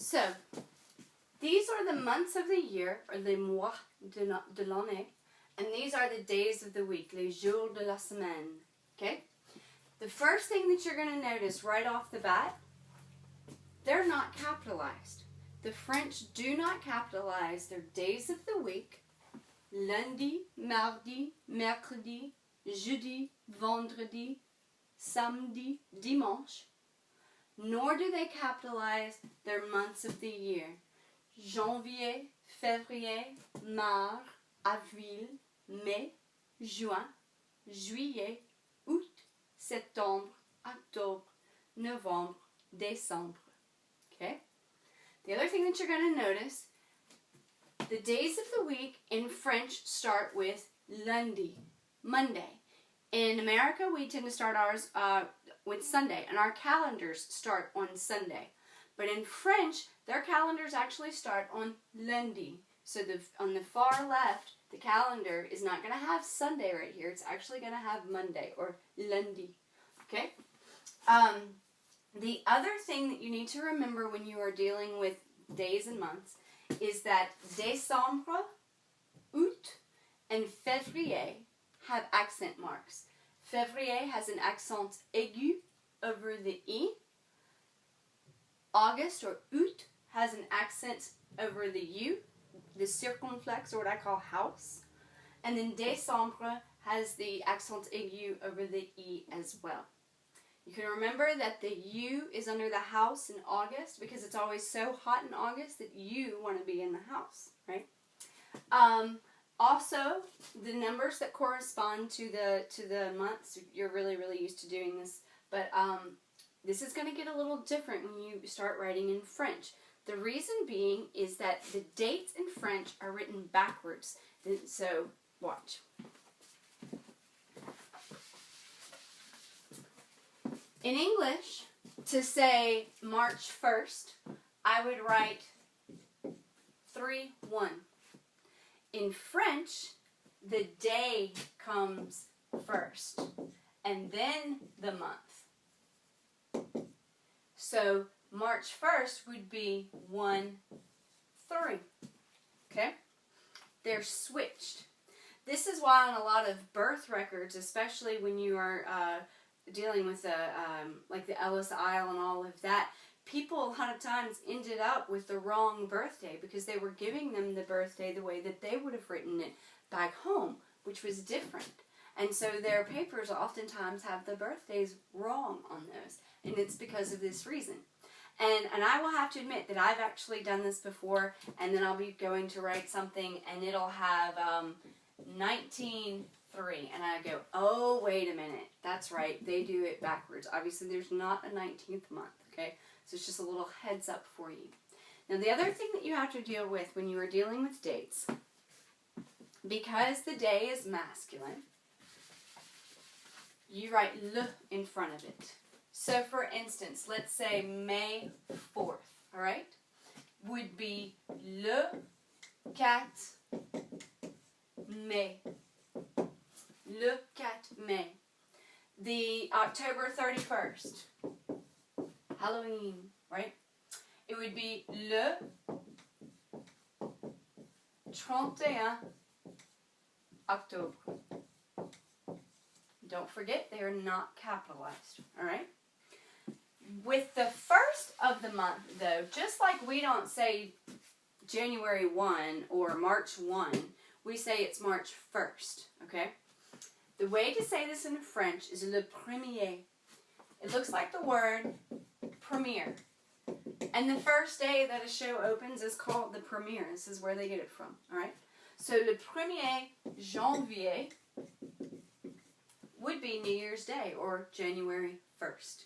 So, these are the months of the year, or les mois de l'année, and these are the days of the week, les jours de la semaine. Okay? The first thing that you're going to notice right off the bat, they're not capitalized. The French do not capitalize their days of the week, lundi, mardi, mercredi, jeudi, vendredi, samedi, dimanche, nor do they capitalize their months of the year, janvier, février, mars, avril, mai, juin, juillet, août, septembre, octobre, novembre, décembre. Okay? The other thing that you're going to notice, the days of the week in French start with lundi, Monday. In America, we tend to start ours with Sunday, and our calendars start on Sunday. But in French, their calendars actually start on lundi. So on the far left, the calendar is not going to have Sunday right here. It's actually going to have Monday, or lundi. Okay? The other thing that you need to remember when you are dealing with days and months is that décembre, août, and février have accent marks. Février has an accent aigu over the I. August, or août, has an accent over the U, the circumflex, or what I call house. And then décembre has the accent aigu over the I as well. You can remember that the U is under the house in August because it's always so hot in August that you want to be in the house, right? Also, the numbers that correspond to the months, you're really used to doing this, but this is going to get a little different when you start writing in French. The reason being is that the dates in French are written backwards. So, watch. In English, to say March 1st, I would write 3-1. In French, the day comes first, and then the month. So March 1st would be 1-3. Okay? They're switched. This is why on a lot of birth records, especially when you are dealing with like the Ellis Isle and all of that, people a lot of times ended up with the wrong birthday because they were giving them the birthday the way that they would have written it back home, which was different. And so their papers oftentimes have the birthdays wrong on those, and it's because of this reason. And I will have to admit that I've actually done this before, and then I'll be going to write something, and it'll have 19-3, and I go, oh, wait a minute, that's right, they do it backwards. Obviously, there's not a 19th month, okay? So it's just a little heads up for you. Now, the other thing that you have to deal with when you are dealing with dates, because the day is masculine, you write le in front of it. So, for instance, let's say May 4th, all right, would be le 4 mai. Le 4 mai. The October 31st, Halloween, right? It would be le 31 Octobre. Don't forget, they are not capitalized, all right? With the first of the month, though, just like we don't say January 1 or March 1, we say it's March 1st, okay? The way to say this in French is le premier. It looks like the word premiere. And the first day that a show opens is called the premiere. This is where they get it from, all right? So le 1er janvier would be New Year's Day or January 1st.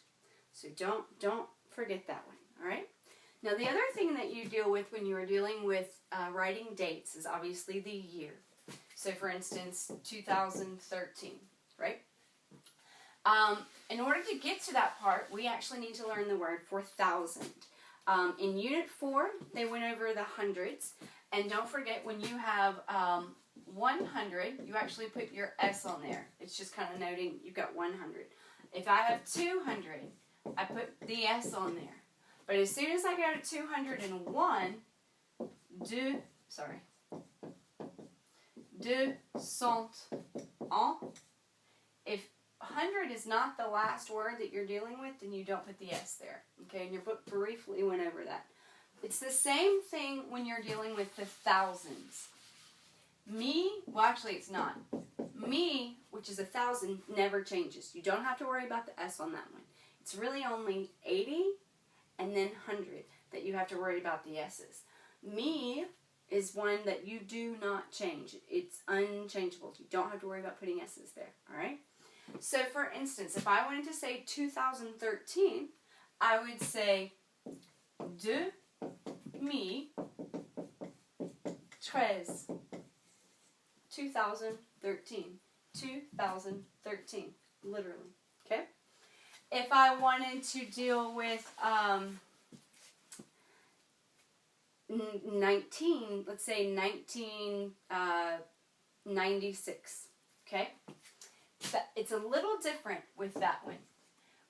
So don't forget that one, all right? Now, the other thing that you deal with when you are dealing with writing dates is obviously the year. So, for instance, 2013, right? In order to get to that part, we actually need to learn the word for thousand. In Unit 4, they went over the hundreds. And don't forget, when you have 100, you actually put your S on there. It's just kind of noting you've got 100. If I have 200, I put the S on there. But as soon as I go to 201, 201. If 100 is not the last word that you're dealing with, then you don't put the S there. Okay, and your book briefly went over that. It's the same thing when you're dealing with the thousands. Well actually it's not. Me, which is 1,000, never changes. You don't have to worry about the S on that one. It's really only 80 and then 100 that you have to worry about the S's. Me is one that you do not change. It's unchangeable. You don't have to worry about putting S's there, alright? So for instance, if I wanted to say 2013, I would say 2013. 2013. 2013. Literally. Okay? If I wanted to deal with 19, let's say 1996. Okay? It's a little different with that one.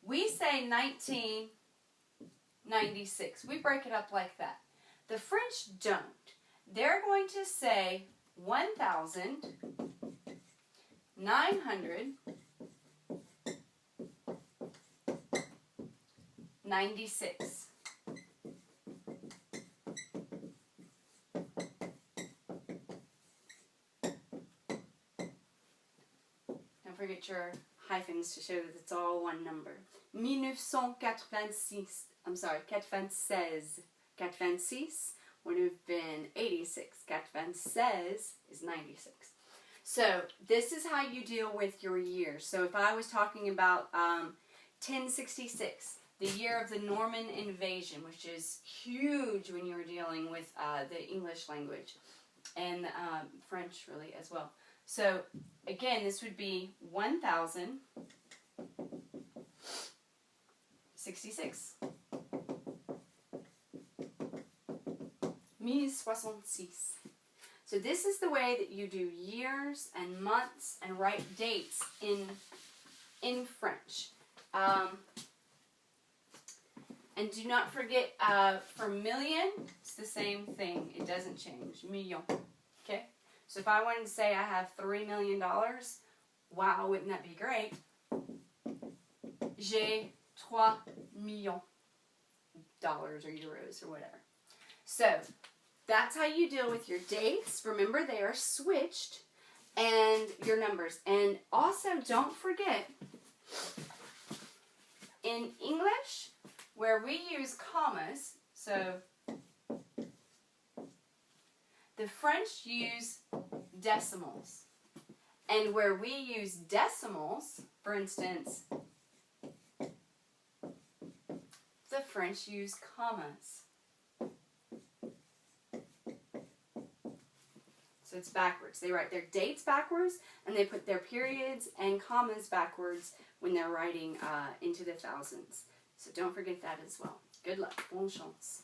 We say 1996. We break it up like that. The French don't. They're going to say 1,996. Don't forget your hyphens to show that it's all one number. 1986. I'm sorry, 96. 96 would have been 86. 96 is 96. So this is how you deal with your years. So if I was talking about 1066, the year of the Norman invasion, which is huge when you're dealing with the English language and French really as well. So again, this would be 1066. 1066. So this is the way that you do years and months and write dates in French. And do not forget, for million, it's the same thing. It doesn't change. Million. Okay? So if I wanted to say I have $3 million, wow, wouldn't that be great? J'ai 3 millions dollars or euros or whatever. So that's how you deal with your dates. Remember, they are switched, and your numbers. And also, don't forget, in English, where we use commas, so the French use decimals. And where we use decimals, for instance, the French use commas. So it's backwards. They write their dates backwards, and they put their periods and commas backwards when they're writing into the thousands. So don't forget that as well. Good luck. Bonne chance.